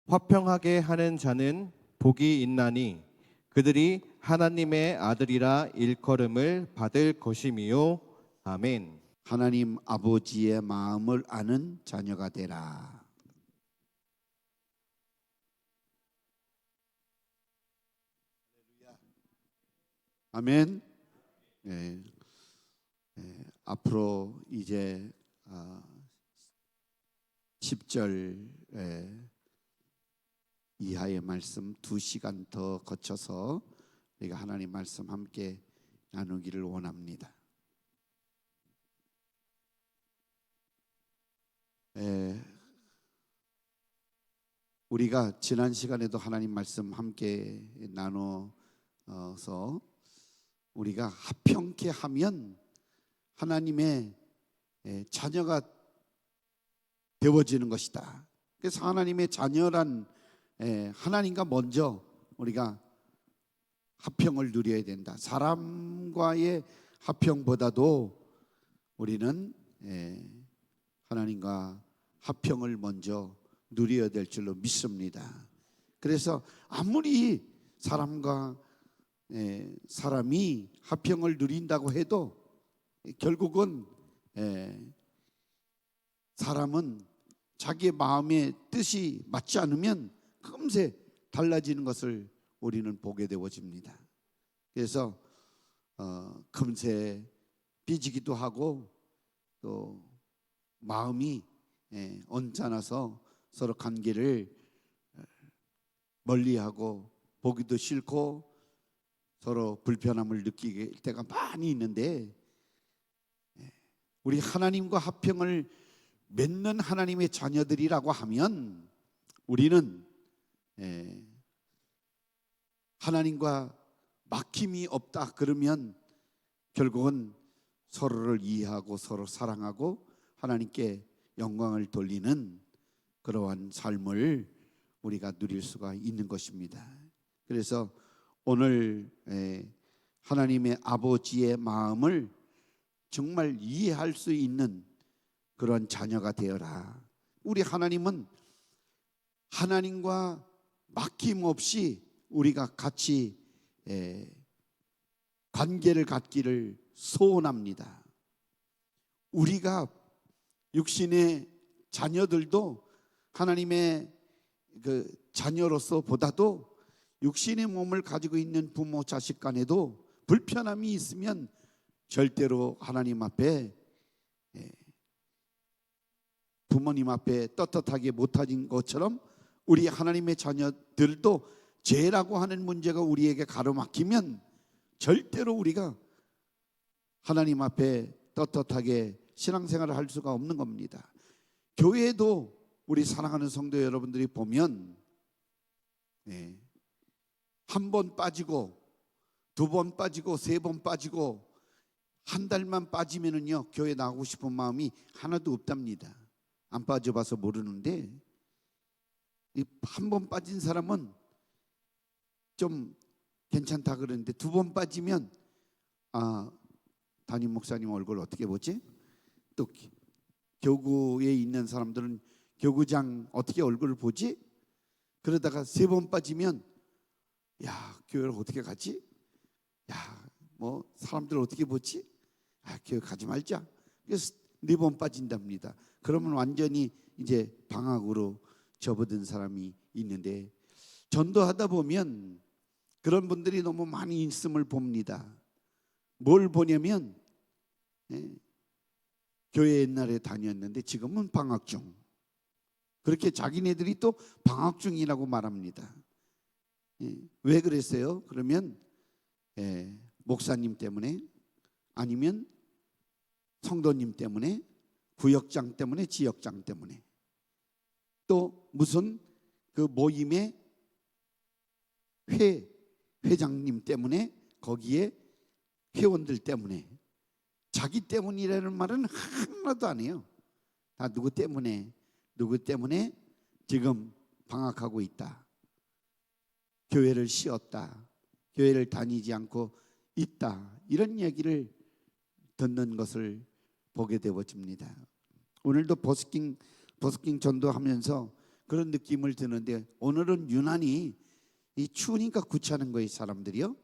화평하게 하는 자는 복이 있나니 그들이 하나님의 아들이라 일컬음을 받을 것이미요. 아멘. 하나님 아버지의 마음을 아는 자녀가 되라. 아멘. 예, 앞으로 이제 10절 이하의 말씀 2시간 더 거쳐서 우리가 하나님 말씀 함께 나누기를 원합니다. 우리가 지난 시간에도 하나님 말씀 함께 나눠서 우리가 합평케 하면 하나님의 자녀가 되어지는 것이다. 그래서 하나님의 자녀란 하나님과 먼저 우리가 합평을 누려야 된다. 사람과의 합평보다도 우리는 하나님과 합평을 먼저 누려야 될 줄로 믿습니다. 그래서 아무리 사람이 합평을 누린다고 해도 결국은 사람은 자기의 마음의 뜻이 맞지 않으면 금세 달라지는 것을 우리는 보게 되어집니다. 그래서 금세 삐지기도 하고 또 마음이 언짢아서 서로 관계를 멀리하고 보기도 싫고 서로 불편함을 느끼게 때가 많이 있는데, 우리 하나님과 합평을 맺는 하나님의 자녀들이라고 하면 우리는 하나님과 막힘이 없다 그러면 결국은 서로를 이해하고 서로 사랑하고 하나님께 영광을 돌리는 그러한 삶을 우리가 누릴 수가 있는 것입니다. 그래서 오늘 하나님의 아버지의 마음을 정말 이해할 수 있는 그런 자녀가 되어라. 우리 하나님은 하나님과 막힘없이 우리가 같이 관계를 갖기를 소원합니다. 우리가 육신의 자녀들도 하나님의 그 자녀로서 보다도 육신의 몸을 가지고 있는 부모 자식 간에도 불편함이 있으면 절대로 하나님 앞에 부모님 앞에 떳떳하게 못하는 것처럼 우리 하나님의 자녀들도 죄라고 하는 문제가 우리에게 가로막히면 절대로 우리가 하나님 앞에 떳떳하게 신앙생활을 할 수가 없는 겁니다. 교회도 우리 사랑하는 성도 여러분들이 보면 한 번 빠지고 2번 빠지고 3번 빠지고 한 달만 빠지면은요 교회 나가고 싶은 마음이 하나도 없답니다. 안 빠져봐서 모르는데 한 번 빠진 사람은 좀 괜찮다 그러는데 2번 빠지면 담임 목사님 얼굴 어떻게 보지? 또 교구에 있는 사람들은 교구장 어떻게 얼굴을 보지? 그러다가 3번 빠지면 야 교회를 어떻게 가지? 야 뭐 사람들 어떻게 보지? 교회 가지 말자. 그래서 4번 빠진답니다. 그러면 완전히 이제 방학으로 접어든 사람이 있는데, 전도하다 보면 그런 분들이 너무 많이 있음을 봅니다. 뭘 보냐면 교회 옛날에 다녔는데 지금은 방학 중, 그렇게 자기네들이 또 방학 중이라고 말합니다. 왜 그랬어요? 그러면 목사님 때문에, 아니면 성도님 때문에, 구역장 때문에, 지역장 때문에, 또 무슨 그 모임의 회장님 때문에, 거기에 회원들 때문에. 자기 때문이라는 말은 하나도 안 해요. 다 누구 때문에 지금 방학하고 있다, 교회를 쉬었다, 교회를 다니지 않고 있다, 이런 얘기를 듣는 것을 보게 되어집니다. 오늘도 버스킹 전도하면서 그런 느낌을 드는데 오늘은 유난히 이 추우니까 구차는 거예요, 사람들이요.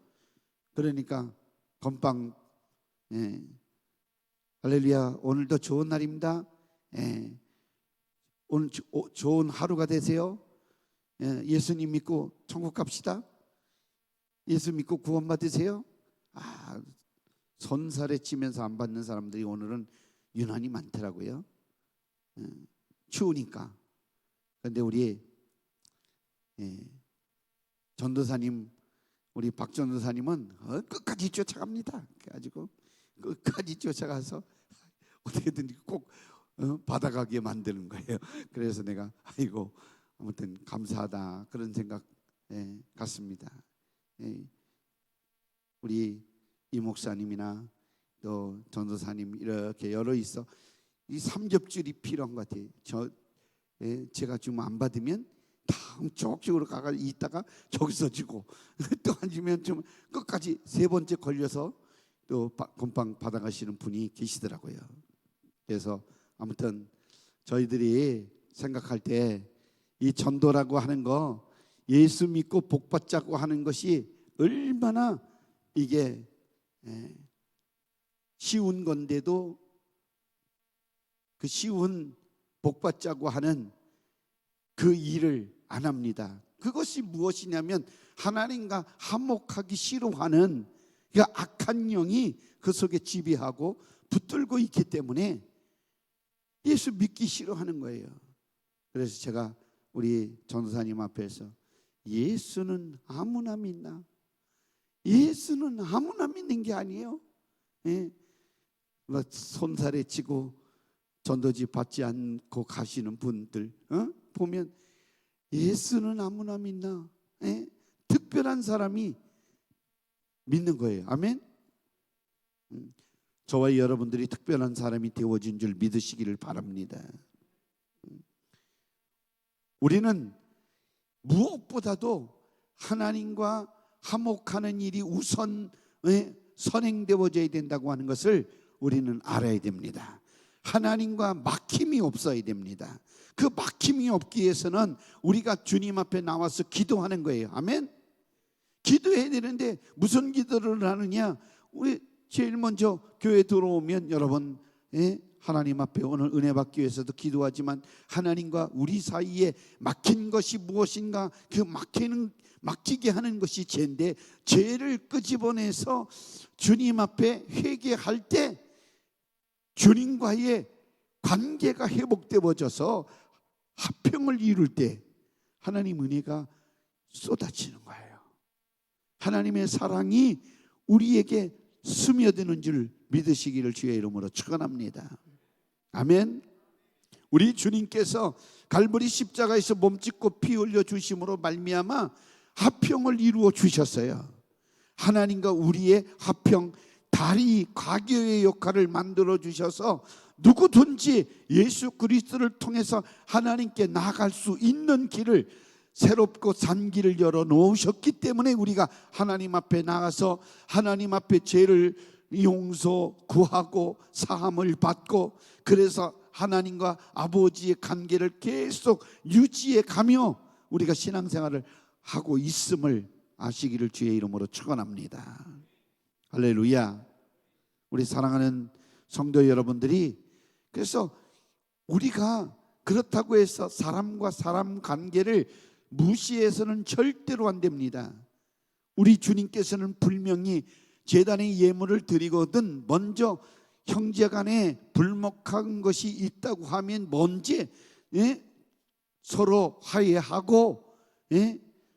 그러니까 건빵, 예, 할렐루야, 오늘도 좋은 날입니다. 예, 오늘 좋은 하루가 되세요. 예, 예수님 믿고 천국 갑시다. 예수 믿고 구원 받으세요. 아, 손살에 치면서 안 받는 사람들이 오늘은 유난히 많더라고요. 예, 추우니까. 그런데 우리 전도사님, 우리 박 전도사님은 끝까지 쫓아갑니다. 그래가지고 끝까지 쫓아가서 어떻게든 꼭 받아가게 만드는 거예요. 그래서 내가 아이고 아무튼 감사하다 그런 생각 같습니다. 우리 이 목사님이나 또 전도사님 이렇게 여러 있어 이 삼겹줄이 필요한 것 같아요. 제가 좀 안 받으면 다음 쪽쪽으로 가가 있다가 저기서 주고 또 앉으면 좀 끝까지 세 번째 걸려서 또 건빵 받아가시는 분이 계시더라고요. 그래서 아무튼 저희들이 생각할 때 이 전도라고 하는 거 예수 믿고 복 받자고 하는 것이 얼마나 이게 쉬운 건데도 그 쉬운 복 받자고 하는 그 일을 안 합니다. 그것이 무엇이냐면 하나님과 화목하기 싫어하는 그 악한 영이 그 속에 지배하고 붙들고 있기 때문에 예수 믿기 싫어하는 거예요. 그래서 제가 우리 전도사님 앞에서 예수는 아무나 믿나? 예수는 아무나 믿는 게 아니에요. 예? 손살에 치고 전도지 받지 않고 가시는 분들 보면 예수는 아무나 믿나? 예? 특별한 사람이 믿는 거예요. 아멘. 저와 여러분들이 특별한 사람이 되어진 줄 믿으시기를 바랍니다. 우리는 무엇보다도 하나님과 화목하는 일이 우선 선행되어져야 된다고 하는 것을 우리는 알아야 됩니다. 하나님과 막힘이 없어야 됩니다. 그 막힘이 없기 위해서는 우리가 주님 앞에 나와서 기도하는 거예요. 아멘. 기도해야 되는데 무슨 기도를 하느냐? 우리 제일 먼저 교회 들어오면 여러분 하나님 앞에 오늘 은혜 받기 위해서도 기도하지만 하나님과 우리 사이에 막힌 것이 무엇인가? 그 막히게 하는 것이 죄인데 죄를 끄집어내서 주님 앞에 회개할 때 주님과의 관계가 회복되어져서 화평을 이룰 때 하나님 은혜가 쏟아지는 거예요. 하나님의 사랑이 우리에게 스며드는 줄 믿으시기를 주의 이름으로 축원합니다. 아멘. 우리 주님께서 갈보리 십자가에서 몸짓고 피 흘려 주심으로 말미암아 화평을 이루어 주셨어요. 하나님과 우리의 화평, 다리 과교의 역할을 만들어 주셔서 누구든지 예수 그리스도를 통해서 하나님께 나아갈 수 있는 길을 새롭고 산 길을 열어 놓으셨기 때문에 우리가 하나님 앞에 나가서 하나님 앞에 죄를 용서 구하고 사함을 받고 그래서 하나님과 아버지의 관계를 계속 유지해 가며 우리가 신앙생활을 하고 있음을 아시기를 주의 이름으로 축원합니다. 할렐루야. 우리 사랑하는 성도 여러분들이 그래서 우리가 그렇다고 해서 사람과 사람 관계를 무시해서는 절대로 안 됩니다. 우리 주님께서는 분명히 제단에 예물을 드리거든 먼저 형제간에 불목한 것이 있다고 하면 먼저 서로 화해하고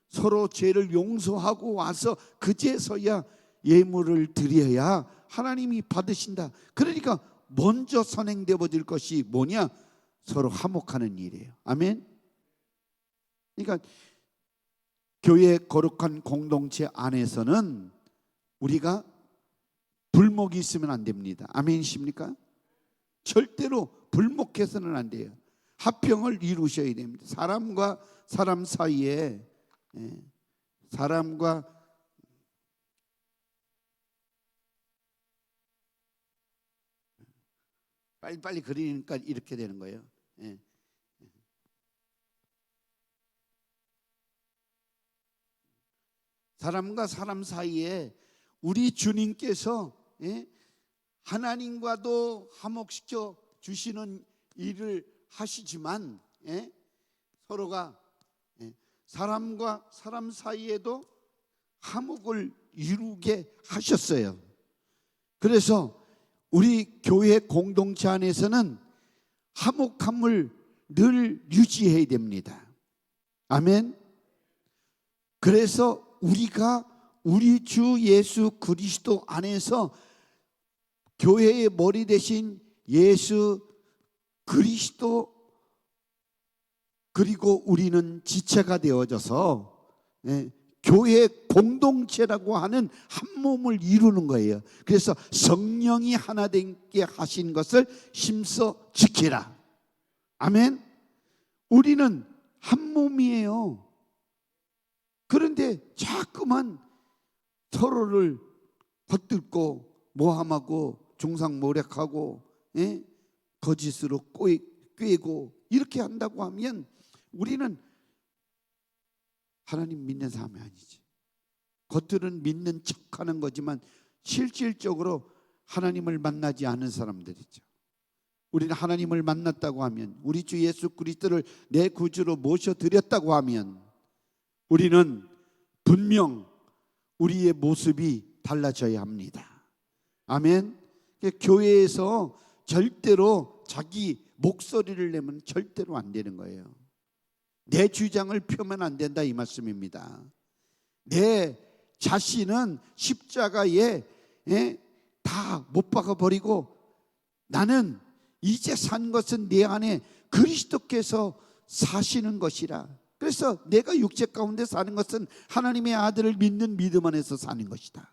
서로 죄를 용서하고 와서 그제서야 예물을 드려야 하나님이 받으신다. 그러니까 먼저 선행되어질 것이 뭐냐? 서로 화목하는 일이에요. 아멘. 그러니까 교회 거룩한 공동체 안에서는 우리가 불목이 있으면 안 됩니다. 아멘이십니까? 절대로 불목해서는 안 돼요. 화평을 이루셔야 됩니다. 사람과 사람 사이에 사람과 빨리빨리 그리니까 이렇게 되는 거예요. 사람과 사람 사이에 우리 주님께서 하나님과도 화목시켜 주시는 일을 하시지만 서로가 사람과 사람 사이에도 화목을 이루게 하셨어요. 그래서 우리 교회 공동체 안에서는 화목함을 늘 유지해야 됩니다. 아멘. 그래서 우리가 우리 주 예수 그리스도 안에서 교회의 머리 대신 예수 그리스도, 그리고 우리는 지체가 되어져서 교회 공동체라고 하는 한 몸을 이루는 거예요. 그래서 성령이 하나 되게 하신 것을 힘써 지키라. 아멘. 우리는 한 몸이에요. 그런데 자꾸만 서로를 헛들고 모함하고 중상모략하고 거짓으로 꿰고 이렇게 한다고 하면 우리는 하나님 믿는 사람이 아니지. 겉으로는 믿는 척하는 거지만 실질적으로 하나님을 만나지 않은 사람들이죠. 우리는 하나님을 만났다고 하면, 우리 주 예수 그리스도를 내 구주로 모셔드렸다고 하면 우리는 분명 우리의 모습이 달라져야 합니다. 아멘. 교회에서 절대로 자기 목소리를 내면 절대로 안 되는 거예요. 내 주장을 펴면 안 된다, 이 말씀입니다. 내 자신은 십자가에 다 못 박아버리고 나는 이제 산 것은 내 안에 그리스도께서 사시는 것이라. 그래서 내가 육체 가운데 사는 것은 하나님의 아들을 믿는 믿음 안에서 사는 것이다.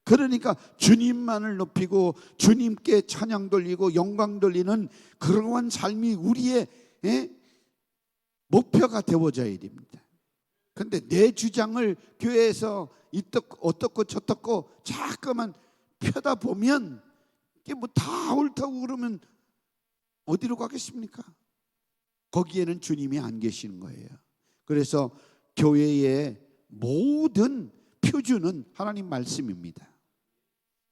그러니까 주님만을 높이고 주님께 찬양 돌리고 영광 돌리는 그러한 삶이 우리의 목표가 되어져야 됩니다. 그런데 내 주장을 교회에서 어떻고 저떻고 자꾸만 펴다 보면 이게 뭐 다 옳다고 그러면 어디로 가겠습니까? 거기에는 주님이 안 계시는 거예요. 그래서 교회의 모든 표준은 하나님 말씀입니다.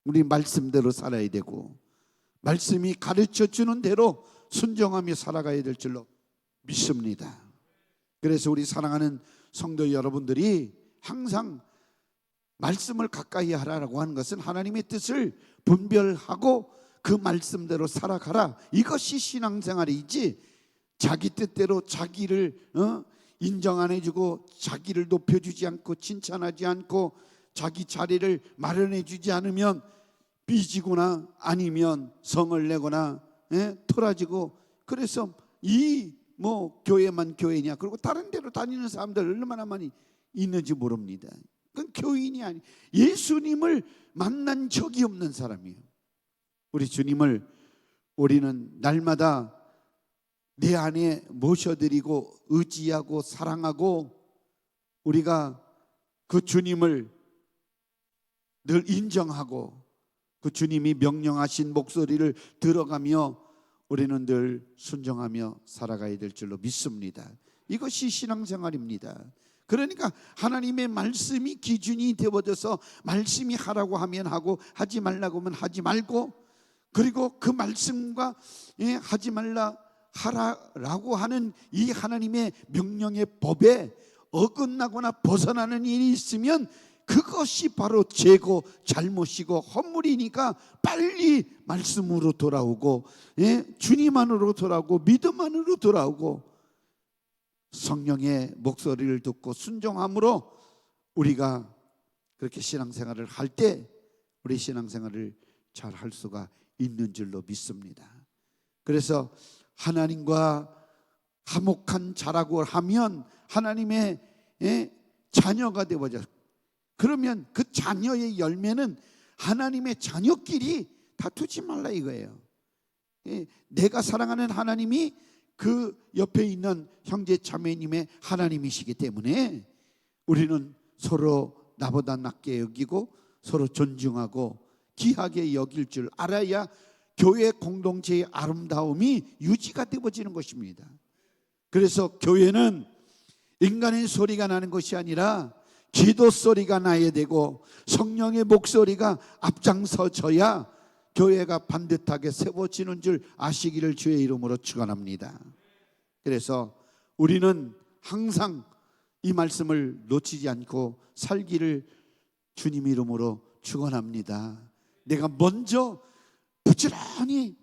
우리 말씀대로 살아야 되고 말씀이 가르쳐 주는 대로 순종하며 살아가야 될 줄로 믿습니다. 그래서 우리 사랑하는 성도 여러분들이 항상 말씀을 가까이 하라고 하는 것은 하나님의 뜻을 분별하고 그 말씀대로 살아가라, 이것이 신앙생활이지, 자기 뜻대로 자기를 인정 안 해주고 자기를 높여주지 않고 칭찬하지 않고 자기 자리를 마련해 주지 않으면 삐지거나 아니면 성을 내거나 토라지고, 그래서 이 교회만 교회냐, 그리고 다른 데로 다니는 사람들 얼마나 많이 있는지 모릅니다. 그건 교인이 아니, 예수님을 만난 적이 없는 사람이에요. 우리 주님을 우리는 날마다 내 안에 모셔드리고 의지하고 사랑하고 우리가 그 주님을 늘 인정하고 그 주님이 명령하신 목소리를 들어가며 우리는 늘 순종하며 살아가야 될 줄로 믿습니다. 이것이 신앙생활입니다. 그러니까 하나님의 말씀이 기준이 되어져서 말씀이 하라고 하면 하고 하지 말라고 하면 하지 말고, 그리고 그 말씀과 하지 말라 하라라고 하는 이 하나님의 명령의 법에 어긋나거나 벗어나는 일이 있으면 그것이 바로 죄고 잘못이고 허물이니까 빨리 말씀으로 돌아오고 주님 안으로 돌아오고 믿음 안으로 돌아오고 성령의 목소리를 듣고 순종함으로 우리가 그렇게 신앙생활을 할 때 우리 신앙생활을 잘 할 수가 있는 줄로 믿습니다. 그래서 하나님과 화목한 자라고 하면 하나님의 자녀가 되어져. 그러면 그 자녀의 열매는 하나님의 자녀끼리 다투지 말라 이거예요. 내가 사랑하는 하나님이 그 옆에 있는 형제 자매님의 하나님이시기 때문에 우리는 서로 나보다 낮게 여기고 서로 존중하고 귀하게 여길 줄 알아야 교회 공동체의 아름다움이 유지가 되어지는 것입니다. 그래서 교회는 인간의 소리가 나는 것이 아니라 기도 소리가 나야 되고 성령의 목소리가 앞장서져야 교회가 반듯하게 세워지는 줄 아시기를 주의 이름으로 축원합니다. 그래서 우리는 항상 이 말씀을 놓치지 않고 살기를 주님 이름으로 축원합니다. 내가 먼저 부지런히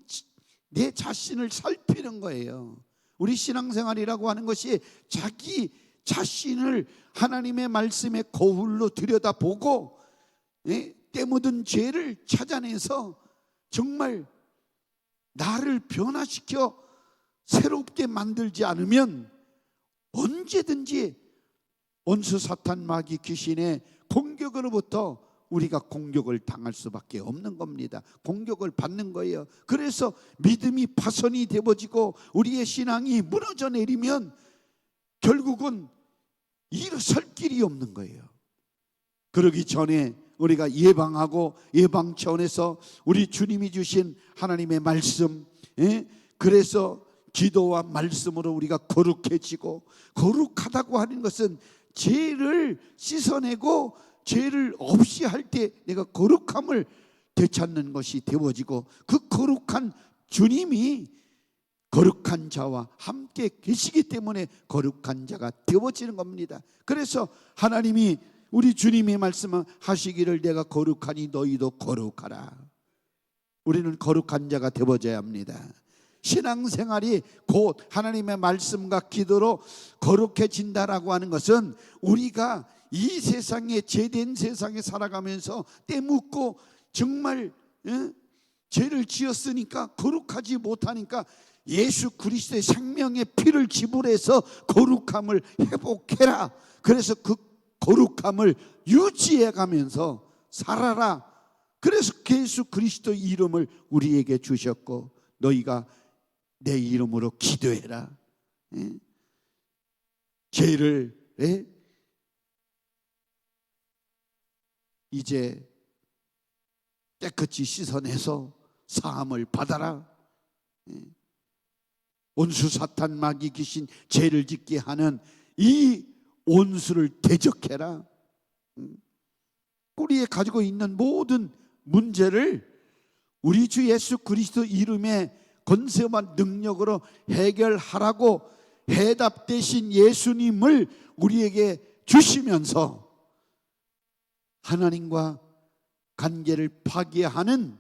내 자신을 살피는 거예요. 우리 신앙생활이라고 하는 것이 자기 자신을 하나님의 말씀의 거울로 들여다보고 때 묻은 죄를 찾아내서 정말 나를 변화시켜 새롭게 만들지 않으면 언제든지 원수 사탄 마귀 귀신의 공격으로부터 우리가 공격을 당할 수밖에 없는 겁니다. 공격을 받는 거예요. 그래서 믿음이 파손이 되어지고 우리의 신앙이 무너져 내리면 결국은 일어설 길이 없는 거예요. 그러기 전에 우리가 예방하고 예방 차원에서 우리 주님이 주신 하나님의 말씀, 그래서 기도와 말씀으로 우리가 거룩해지고, 거룩하다고 하는 것은 죄를 씻어내고 죄를 없이 할 때 내가 거룩함을 되찾는 것이 되어지고, 그 거룩한 주님이 거룩한 자와 함께 계시기 때문에 거룩한 자가 되어지는 겁니다. 그래서 하나님이 우리 주님이 말씀하시기를 내가 거룩하니 너희도 거룩하라. 우리는 거룩한 자가 되어져야 합니다. 신앙생활이 곧 하나님의 말씀과 기도로 거룩해진다라고 하는 것은 우리가 이 세상에, 죄된 세상에 살아가면서 때 묻고 정말 죄를 지었으니까 거룩하지 못하니까 예수 그리스도의 생명의 피를 지불해서 거룩함을 회복해라. 그래서 그 거룩함을 유지해 가면서 살아라. 그래서 예수 그리스도의 이름을 우리에게 주셨고, 너희가 내 이름으로 기도해라. 죄를 이제 깨끗이 씻어내서 사함을 받아라. 원수 사탄 마귀 귀신 죄를 짓게 하는 이 원수를 대적해라. 우리의 가지고 있는 모든 문제를 우리 주 예수 그리스도 이름의 권세와 능력으로 해결하라고 해답 대신 예수님을 우리에게 주시면서 하나님과 관계를 파괴하는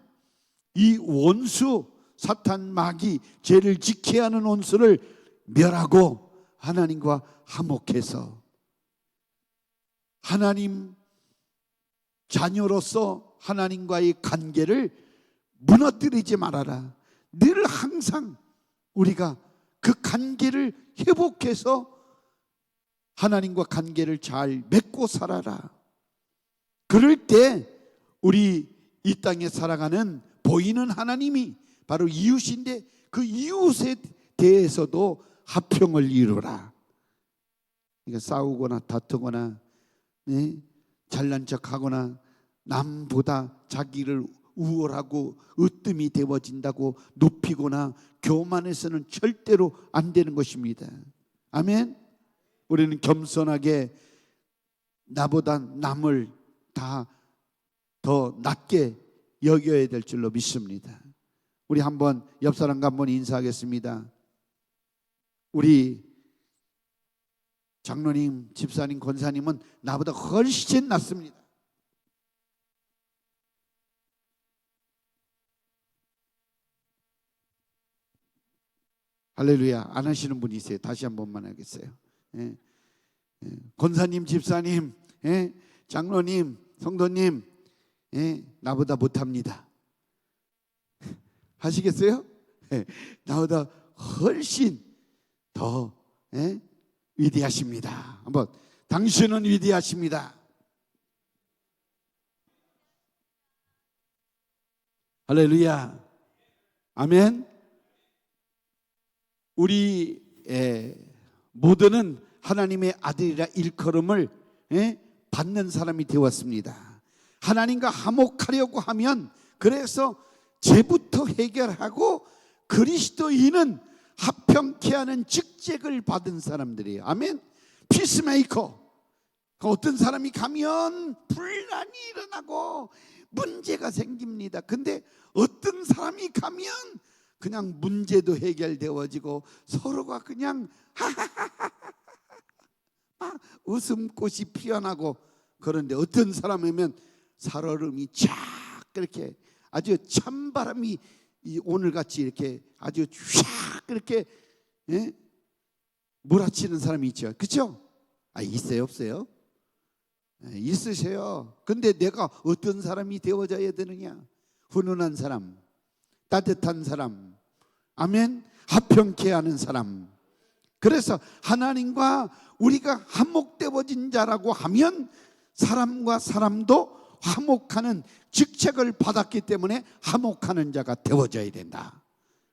이 원수 사탄 마귀 죄를 지게 하는 원수를 멸하고 하나님과 화목해서 하나님 자녀로서 하나님과의 관계를 무너뜨리지 말아라. 늘 항상 우리가 그 관계를 회복해서 하나님과 관계를 잘 맺고 살아라. 그럴 때 우리 이 땅에 살아가는 보이는 하나님이 바로 이웃인데, 그 이웃에 대해서도 화평을 이루라. 그러니까 싸우거나 다투거나 잘난 척하거나 남보다 자기를 우월하고 으뜸이 되어진다고 높이거나 교만해서는 절대로 안 되는 것입니다. 아멘. 우리는 겸손하게 나보다 남을 다 더 낮게 여겨야 될 줄로 믿습니다. 우리 한번 옆 사람과 한번 인사하겠습니다. 우리 장로님, 집사님, 권사님은 나보다 훨씬 낫습니다. 할렐루야. 안 하시는 분이 있어요. 다시 한 번만 하겠어요. 권사님, 집사님, 장로님, 성도님, 나보다 못합니다. 하시겠어요? 나보다 훨씬 더 위대하십니다. 한번, 당신은 위대하십니다. 할렐루야. 아멘. 우리 모두는 하나님의 아들이라 일컬음을 받는 사람이 되었습니다. 하나님과 화목하려고 하면, 그래서 죄부터 해결하고 그리스도인은 화평케 하는 직책을 받은 사람들이에요. 아멘. 피스메이커, 어떤 사람이 가면 분란이 일어나고 문제가 생깁니다. 근데 어떤 사람이 가면 그냥 문제도 해결되어지고 서로가 그냥 막 웃음꽃이 피어나고. 그런데 어떤 사람이면 살얼음이 쫙 그렇게 아주 찬바람이 오늘같이 이렇게 아주 쫙 그렇게 몰아치는 사람이 있죠. 그렇죠? 있어요 없어요? 있으세요. 근데 내가 어떤 사람이 되어져야 되느냐? 훈훈한 사람, 따뜻한 사람, 아멘, 화평케 하는 사람. 그래서 하나님과 우리가 화목되어진 자라고 하면 사람과 사람도 화목하는 직책을 받았기 때문에 화목하는 자가 되어져야 된다.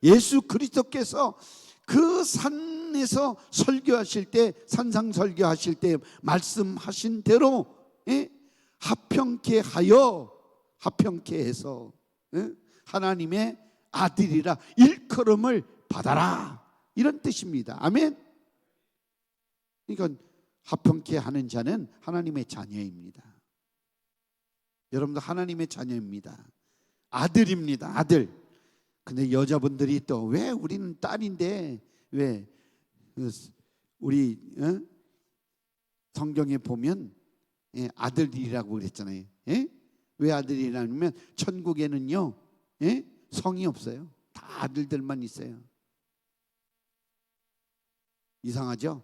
예수 그리스도께서 그 산에서 설교하실 때, 산상 설교하실 때 말씀하신 대로 화평케 하여, 화평케 해서 하나님의 아들이라 일컬음을 받아라, 이런 뜻입니다. 아멘. 그러니까 화평케 하는 자는 하나님의 자녀입니다. 여러분도 하나님의 자녀입니다. 아들입니다. 아들. 근데 여자분들이 또 왜 우리는 딸인데 왜 우리 성경에 보면 아들이라고 그랬잖아요. 왜 아들이라면 천국에는요 성이 없어요. 다 아들들만 있어요. 이상하죠?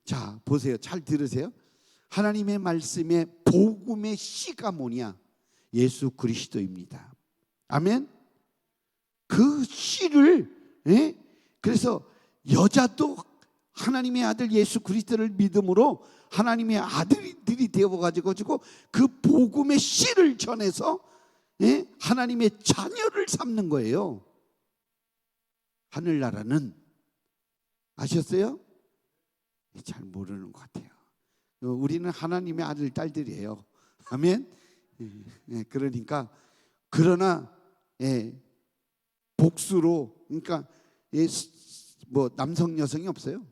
자, 보세요. 잘 들으세요. 하나님의 말씀의 복음의 씨가 뭐냐? 예수 그리스도입니다. 아멘. 그 씨를 그래서 여자도 하나님의 아들 예수 그리스도를 믿음으로 하나님의 아들들이 되어가지고 그 복음의 씨를 전해서 하나님의 자녀를 삼는 거예요. 하늘나라는 아셨어요? 잘 모르는 것 같아요. 우리는 하나님의 아들 딸들이에요. 아멘. 그러니까 그러나 복수로, 그러니까 뭐 남성 여성이 없어요.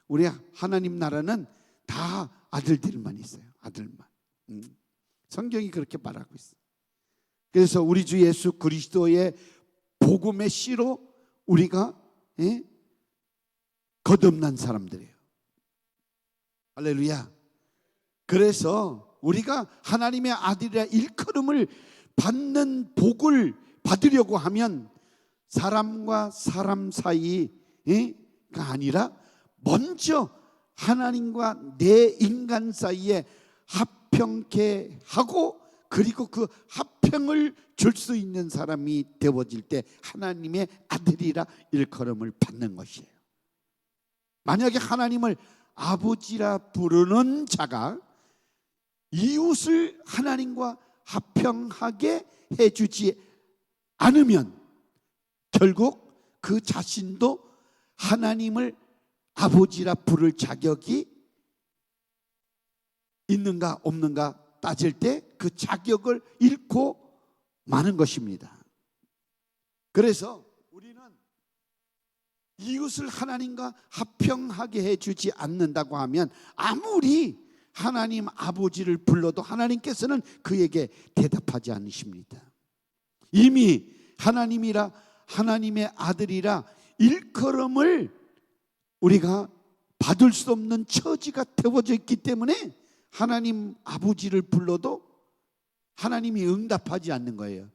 우리 하나님 나라는 다 아들들만 있어요. 아들만. 성경이 그렇게 말하고 있어요. 그래서 우리 주 예수 그리스도의 복음의 씨로 우리가 거듭난 사람들이에요. 할렐루야. 그래서 우리가 하나님의 아들이라 일컬음을 받는 복을 받으려고 하면 사람과 사람 사이가 아니라 먼저 하나님과 내 인간 사이에 화평케 하고, 그리고 그 화평을 줄 수 있는 사람이 되어질 때 하나님의 아들이라 일컬음을 받는 것이에요. 만약에 하나님을 아버지라 부르는 자가 이웃을 하나님과 화평하게 해주지 않으면 결국 그 자신도 하나님을 아버지라 부를 자격이 있는가 없는가 따질 때 그 자격을 잃고 마는 것입니다. 그래서 우리는 이웃을 하나님과 화평하게 해주지 않는다고 하면 아무리 하나님 아버지를 불러도 하나님께서는 그에게 대답하지 않으십니다. 이미 하나님이라, 하나님의 아들이라 일컬음을 우리가 받을 수 없는 처지가 되어져 있기 때문에 하나님 아버지를 불러도 하나님이 응답하지 않는 거예요.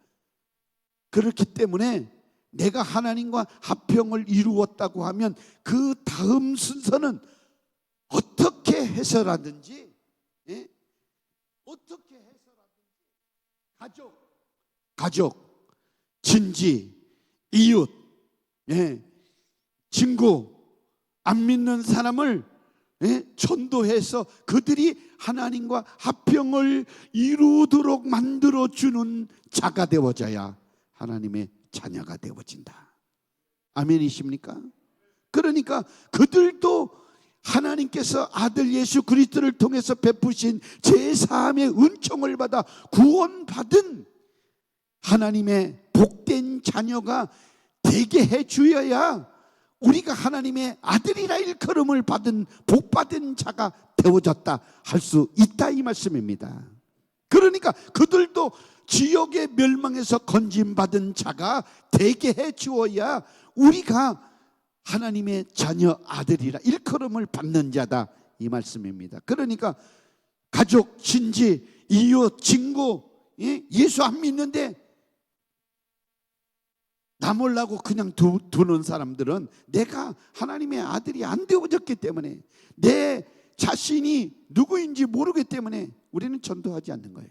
그렇기 때문에 내가 하나님과 화평을 이루었다고 하면 그 다음 순서는 어떻게 해서라든지 어떻게 해서라든지 가족, 친지, 이웃, 친구, 안 믿는 사람을 전도해서 그들이 하나님과 화평을 이루도록 만들어주는 자가 되어져야 하나님의 자녀가 되어진다. 아멘이십니까? 그러니까 그들도 하나님께서 아들 예수 그리스도를 통해서 베푸신 제사함의 은총을 받아 구원받은 하나님의 복된 자녀가 되게 해주어야 우리가 하나님의 아들이라 일컬음을 받은 복받은 자가 되어졌다 할 수 있다 이 말씀입니다. 그러니까 그들도 지옥의 멸망에서 건짐받은 자가 되게 해 주어야 우리가 하나님의 자녀 아들이라 일컬음을 받는 자다 이 말씀입니다. 그러니까 가족, 친지, 이웃, 친구, 예수 안 믿는데 나 몰라고 그냥 두는 사람들은 내가 하나님의 아들이 안 되어졌기 때문에, 내 자신이 누구인지 모르기 때문에 우리는 전도하지 않는 거예요.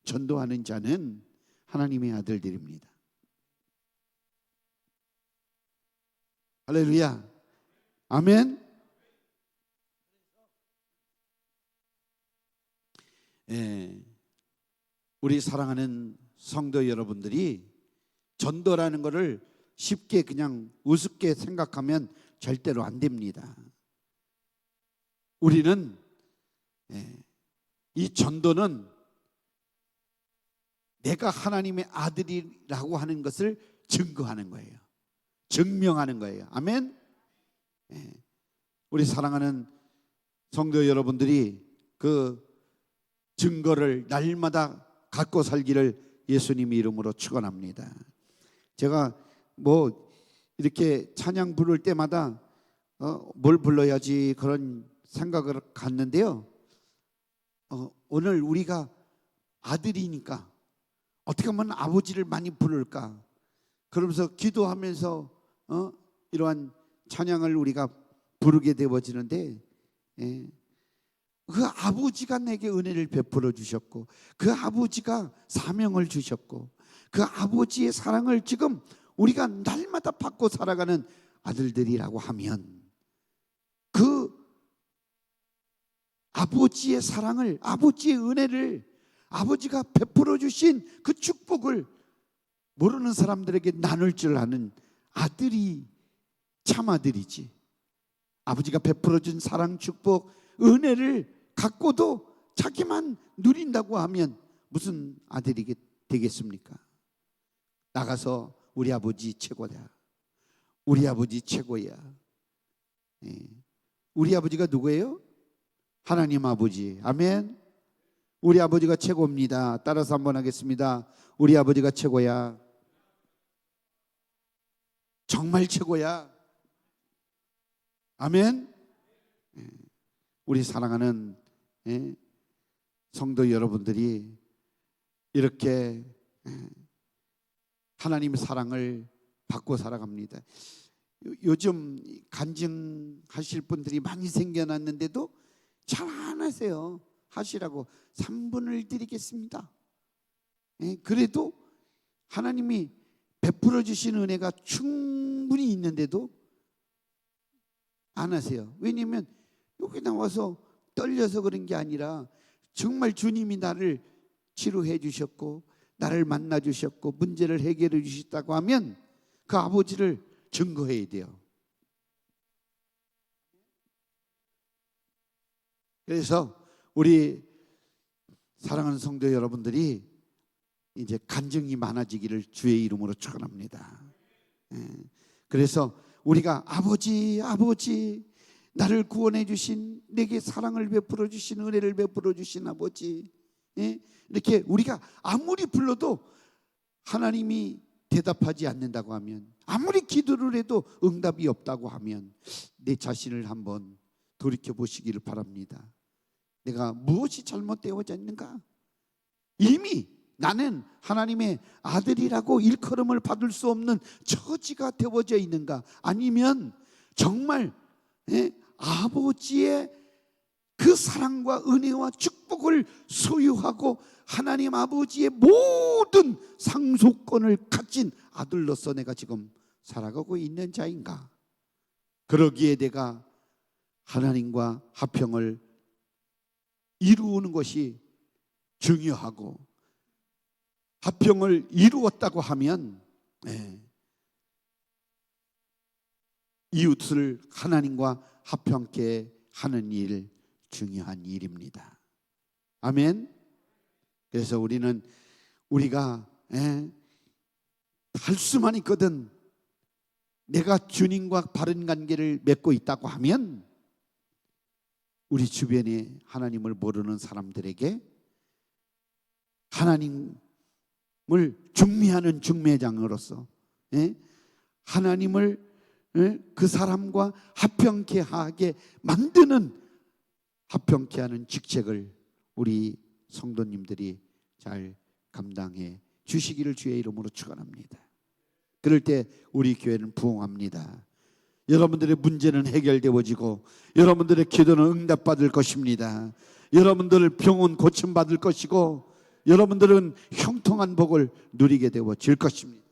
전도하는 자는 하나님의 아들들입니다. 할렐루야, 아멘. 우리 사랑하는 성도 여러분들이 전도라는 것을 쉽게 그냥 우습게 생각하면 절대로 안 됩니다. 우리는 이 전도는 내가 하나님의 아들이라고 하는 것을 증거하는 거예요. 증명하는 거예요. 아멘. 우리 사랑하는 성도 여러분들이 그 증거를 날마다 갖고 살기를 예수님의 이름으로 축원합니다. 제가 뭐 이렇게 찬양 부를 때마다 뭘 불러야지 그런 생각을 갖는데요. 오늘 우리가 아들이니까 어떻게 하면 아버지를 많이 부를까? 그러면서 기도하면서 이러한 찬양을 우리가 부르게 되어지는데, 그 아버지가 내게 은혜를 베풀어 주셨고, 그 아버지가 사명을 주셨고, 그 아버지의 사랑을 지금 우리가 날마다 받고 살아가는 아들들이라고 하면, 그 아버지의 사랑을, 아버지의 은혜를, 아버지가 베풀어 주신 그 축복을 모르는 사람들에게 나눌 줄 아는 아들이 참 아들이지. 아버지가 베풀어 준 사랑, 축복, 은혜를 갖고도 자기만 누린다고 하면 무슨 아들이 되겠습니까? 나가서 우리 아버지 최고다, 우리 아버지 최고야. 우리 아버지가 누구예요? 하나님 아버지. 아멘. 우리 아버지가 최고입니다. 따라서 한번 하겠습니다. 우리 아버지가 최고야. 정말 최고야. 아멘. 우리 사랑하는 성도 여러분들이 이렇게 하나님의 사랑을 받고 살아갑니다. 요즘 간증하실 분들이 많이 생겨났는데도 잘 안 하세요. 하시라고 3분을 드리겠습니다. 그래도 하나님이 베풀어 주신 은혜가 충분히 있는데도 안 하세요. 왜냐하면 여기 나와서 떨려서 그런 게 아니라 정말 주님이 나를 치료해 주셨고 나를 만나 주셨고 문제를 해결해 주셨다고 하면 그 아버지를 증거해야 돼요. 그래서 우리 사랑하는 성도 여러분들이 이제 간증이 많아지기를 주의 이름으로 축원합니다. 그래서 우리가 아버지, 아버지, 나를 구원해 주신, 내게 사랑을 베풀어 주신, 은혜를 베풀어 주신 아버지, 이렇게 우리가 아무리 불러도 하나님이 대답하지 않는다고 하면, 아무리 기도를 해도 응답이 없다고 하면 내 자신을 한번 돌이켜 보시기를 바랍니다. 내가 무엇이 잘못되어졌는가? 이미 나는 하나님의 아들이라고 일컬음을 받을 수 없는 처지가 되어져 있는가? 아니면 정말 아버지의 그 사랑과 은혜와 축복을 소유하고 하나님 아버지의 모든 상속권을 가진 아들로서 내가 지금 살아가고 있는 자인가? 그러기에 내가 하나님과 화평을 이루는 것이 중요하고, 화평을 이루었다고 하면 이웃을 하나님과 화평케 하는 일, 중요한 일입니다. 아멘. 그래서 우리가 할 수만 있거든 내가 주님과 바른 관계를 맺고 있다고 하면 우리 주변에 하나님을 모르는 사람들에게 하나님을 중매하는 중매장으로서 하나님을 그 사람과 합평케 하게 만드는 합평케 하는 직책을 우리 성도님들이 잘 감당해 주시기를 주의 이름으로 축원합니다. 그럴 때 우리 교회는 부흥합니다. 여러분들의 문제는 해결되어지고 여러분들의 기도는 응답받을 것입니다. 여러분들 병은 고침받을 것이고 여러분들은 형통한 복을 누리게 되어질 것입니다.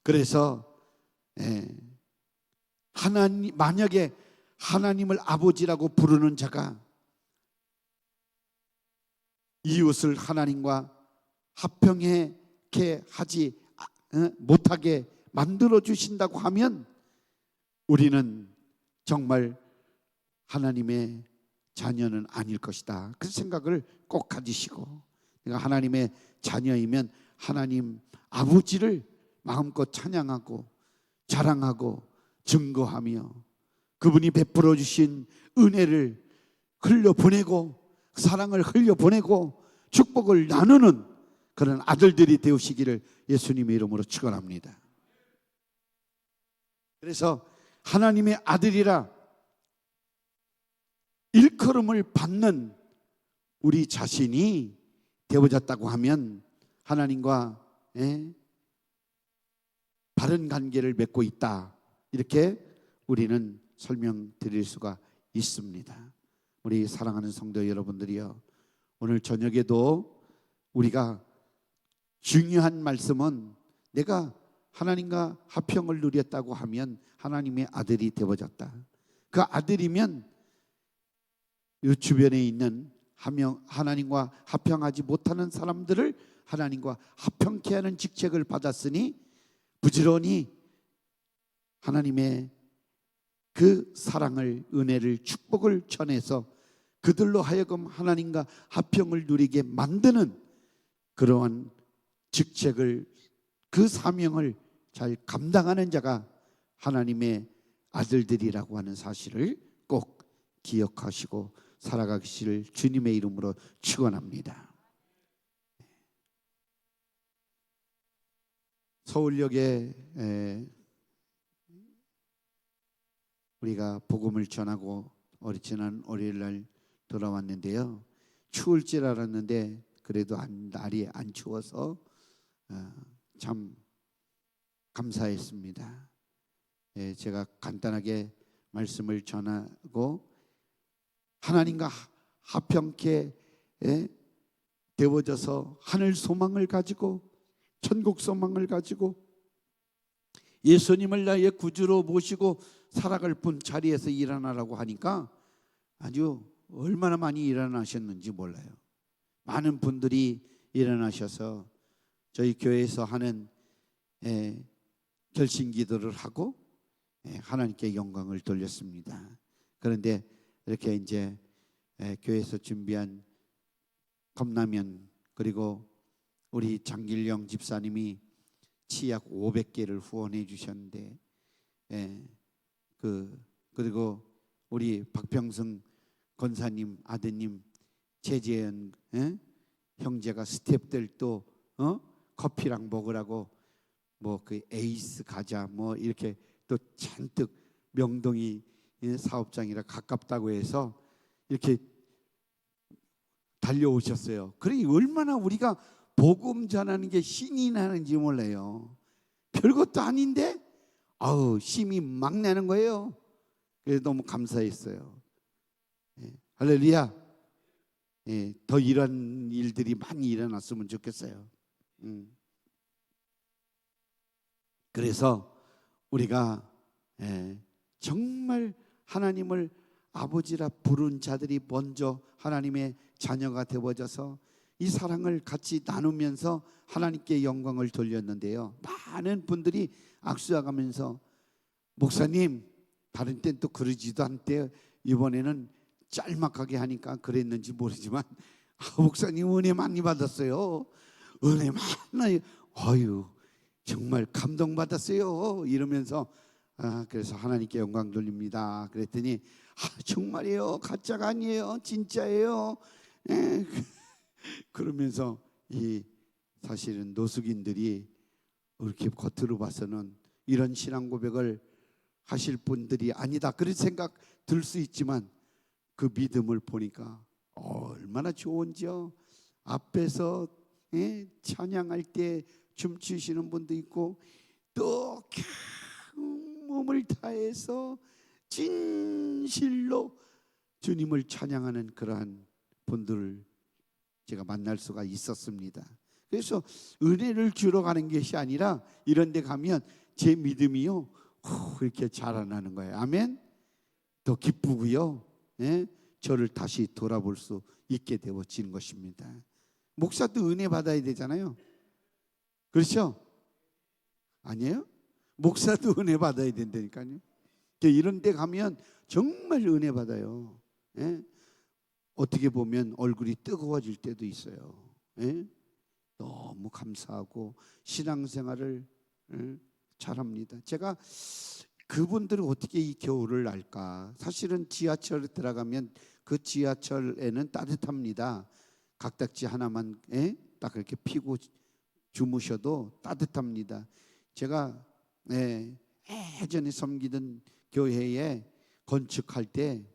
그래서 만약에 하나님을 아버지라고 부르는 자가 이웃을 하나님과 합평하게 하지 못하게 만들어 주신다고 하면 우리는 정말 하나님의 자녀는 아닐 것이다. 그 생각을 꼭 가지시고, 내가 하나님의 자녀이면 하나님 아버지를 마음껏 찬양하고 자랑하고 증거하며 그분이 베풀어 주신 은혜를 흘려보내고 사랑을 흘려보내고 축복을 나누는 그런 아들들이 되시기를 예수님의 이름으로 축원합니다. 그래서 하나님의 아들이라 일컬음을 받는 우리 자신이 되어졌다고 하면 하나님과 바른 관계를 맺고 있다, 이렇게 우리는 설명드릴 수가 있습니다. 우리 사랑하는 성도 여러분들이요, 오늘 저녁에도 우리가 중요한 말씀은 내가 하나님과 합평을 누렸다고 하면 하나님의 아들이 되어졌다. 그 아들이면 이 주변에 있는 하나님과 합평하지 못하는 사람들을 하나님과 합평케 하는 직책을 받았으니 부지런히 하나님의 그 사랑을, 은혜를, 축복을 전해서 그들로 하여금 하나님과 합평을 누리게 만드는 그러한 직책을, 그 사명을 잘 감당하는 자가 하나님의 아들들이라고 하는 사실을 꼭 기억하시고 살아가시를 주님의 이름으로 축원합니다. 서울역에 우리가 복음을 전하고 지난 월요일날 돌아왔는데요, 추울 줄 알았는데 그래도 날이 안 추워서 참 감사했습니다. 제가 간단하게 말씀을 전하고 하나님과 합평케 되어져서 하늘 소망을 가지고 천국 소망을 가지고 예수님을 나의 구주로 모시고 살아갈 뿐 자리에서 일어나라고 하니까 아주 얼마나 많이 일어나셨는지 몰라요. 많은 분들이 일어나셔서 저희 교회에서 하는 결심 기도를 하고 하나님께 영광을 돌렸습니다. 그런데 이렇게 이제 교회에서 준비한 컵라면, 그리고 우리 장길영 집사님이 치약 500개를 후원해 주셨는데, 그리고 우리 박평승 권사님 아드님 최재현 형제가 스태프들도 커피랑 먹으라고 뭐 그 에이스 과자 뭐 이렇게 또 잔뜩, 명동이 사업장이라 가깝다고 해서 이렇게 달려오셨어요. 그러니 얼마나 우리가 복음 전하는 게 신이 나는지 몰라요. 별것도 아닌데 힘이 막 나는 거예요. 그래서 너무 감사했어요. 할렐루야. 더 이런 일들이 많이 일어났으면 좋겠어요. 그래서 우리가 정말 하나님을 아버지라 부른 자들이 먼저 하나님의 자녀가 되어져서 이 사랑을 같이 나누면서 하나님께 영광을 돌렸는데요, 많은 분들이 악수하면서 목사님, 다른 때는 또 그러지도 않대요. 이번에는 짤막하게 하니까 그랬는지 모르지만 목사님 은혜 많이 받았어요. 은혜 많아요. 정말 감동받았어요. 이러면서 그래서 하나님께 영광 돌립니다. 그랬더니 정말이에요. 가짜가 아니에요. 진짜예요. 예. 그러면서 이 사실은 노숙인들이 이렇게 겉으로 봐서는 이런 신앙 고백을 하실 분들이 아니다 그런 생각 들 수 있지만 그 믿음을 보니까 얼마나 좋은지요. 앞에서 찬양할 때 춤추시는 분도 있고 또 몸을 다해서 진실로 주님을 찬양하는 그러한 분들을 제가 만날 수가 있었습니다. 그래서 은혜를 주러 가는 것이 아니라 이런 데 가면 제 믿음이요 이렇게 자라나는 거예요. 아멘. 더 기쁘고요. 저를 다시 돌아볼 수 있게 되어지는 것입니다. 목사도 은혜 받아야 되잖아요. 그렇죠? 아니에요? 목사도 은혜 받아야 된다니까요. 이런 데 가면 정말 은혜 받아요. 어떻게 보면 얼굴이 뜨거워질 때도 있어요. 너무 감사하고 신앙생활을 잘합니다. 제가 그분들이 어떻게 이 겨울을 알까? 사실은 지하철에 들어가면 그 지하철에는 따뜻합니다. 각딱지 하나만 딱 이렇게 피고 주무셔도 따뜻합니다. 제가 예전에 섬기던 교회에 건축할 때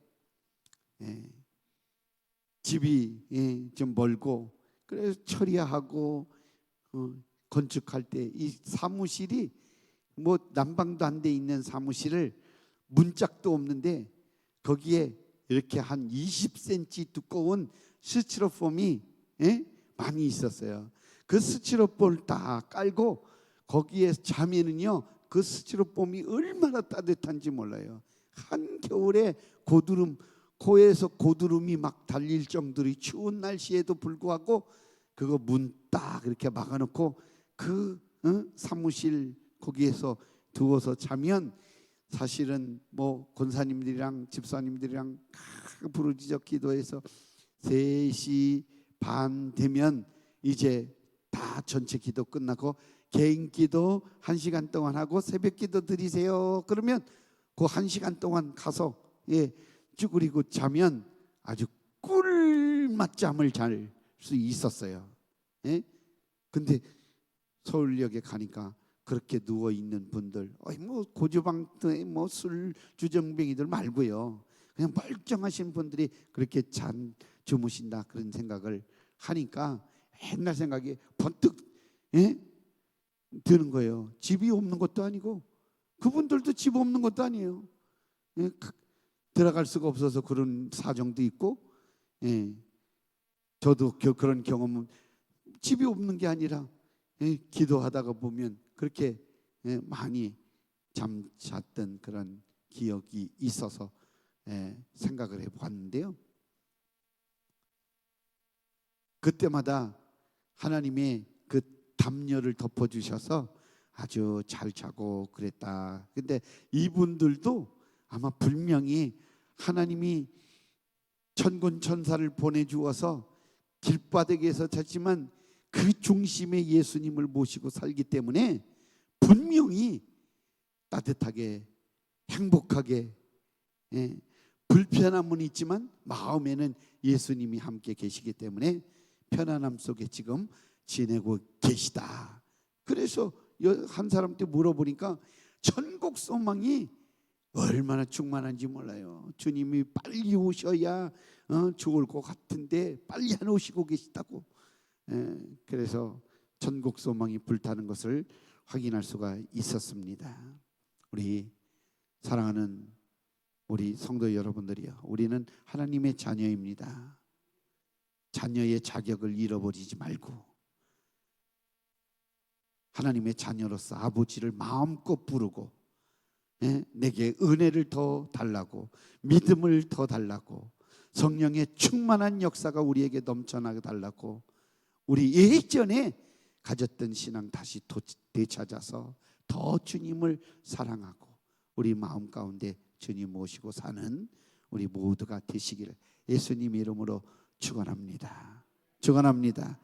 집이 좀 멀고 그래서 처리하고 건축할 때 이 사무실이 뭐 난방도 안 돼 있는 사무실을 문짝도 없는데 거기에 이렇게 한 20cm 두꺼운 스티로폼이 많이 있었어요. 그 스티로폼을 다 깔고 거기에 자면은요 그 스티로폼이 얼마나 따뜻한지 몰라요. 한겨울에 코에서 고드름이 막 달릴 정도로 추운 날씨에도 불구하고 그거 문 딱 이렇게 막아놓고 그 사무실 거기에서 두어서 자면 사실은 뭐 권사님들이랑 집사님들이랑 부르짖어 기도해서 3시 반 되면 이제 다 전체 기도 끝나고 개인 기도 1시간 동안 하고 새벽 기도 드리세요. 그러면 그 1시간 동안 가서 쭈그리고 자면 아주 꿀맛 잠을 잘 수 있었어요. 근데 서울역에 가니까 그렇게 누워 있는 분들, 뭐 고주방에 뭐 술 주정뱅이들 말고요, 그냥 멀쩡하신 분들이 그렇게 주무신다 그런 생각을 하니까 옛날 생각이 번뜩 드는 거예요. 집이 없는 것도 아니고 그분들도 집 없는 것도 아니에요. 들어갈 수가 없어서 그런 사정도 있고, 저도 그런 경험은 집이 없는 게 아니라 기도하다가 보면 그렇게 많이 잠잤던 그런 기억이 있어서 생각을 해봤는데요. 그때마다 하나님의 그 담요를 덮어주셔서 아주 잘 자고 그랬다. 근데 이분들도 아마 분명히 하나님이 천군 천사를 보내주어서 길바닥에서 잤지만 그 중심에 예수님을 모시고 살기 때문에 분명히 따뜻하게 행복하게 불편함은 있지만 마음에는 예수님이 함께 계시기 때문에 편안함 속에 지금 지내고 계시다. 그래서 한 사람한테 물어보니까 천국 소망이 얼마나 충만한지 몰라요. 주님이 빨리 오셔야 좋을 것 같은데 빨리 안 오시고 계시다고. 그래서 천국 소망이 불타는 것을 확인할 수가 있었습니다. 우리 사랑하는 우리 성도 여러분들이요, 우리는 하나님의 자녀입니다. 자녀의 자격을 잃어버리지 말고 하나님의 자녀로서 아버지를 마음껏 부르고 내게 은혜를 더 달라고, 믿음을 더 달라고, 성령의 충만한 역사가 우리에게 넘쳐나게 달라고, 우리 예전에 가졌던 신앙 다시 되찾아서 더 주님을 사랑하고 우리 마음 가운데 주님 모시고 사는 우리 모두가 되시기를 예수님 이름으로 축원합니다. 축원합니다.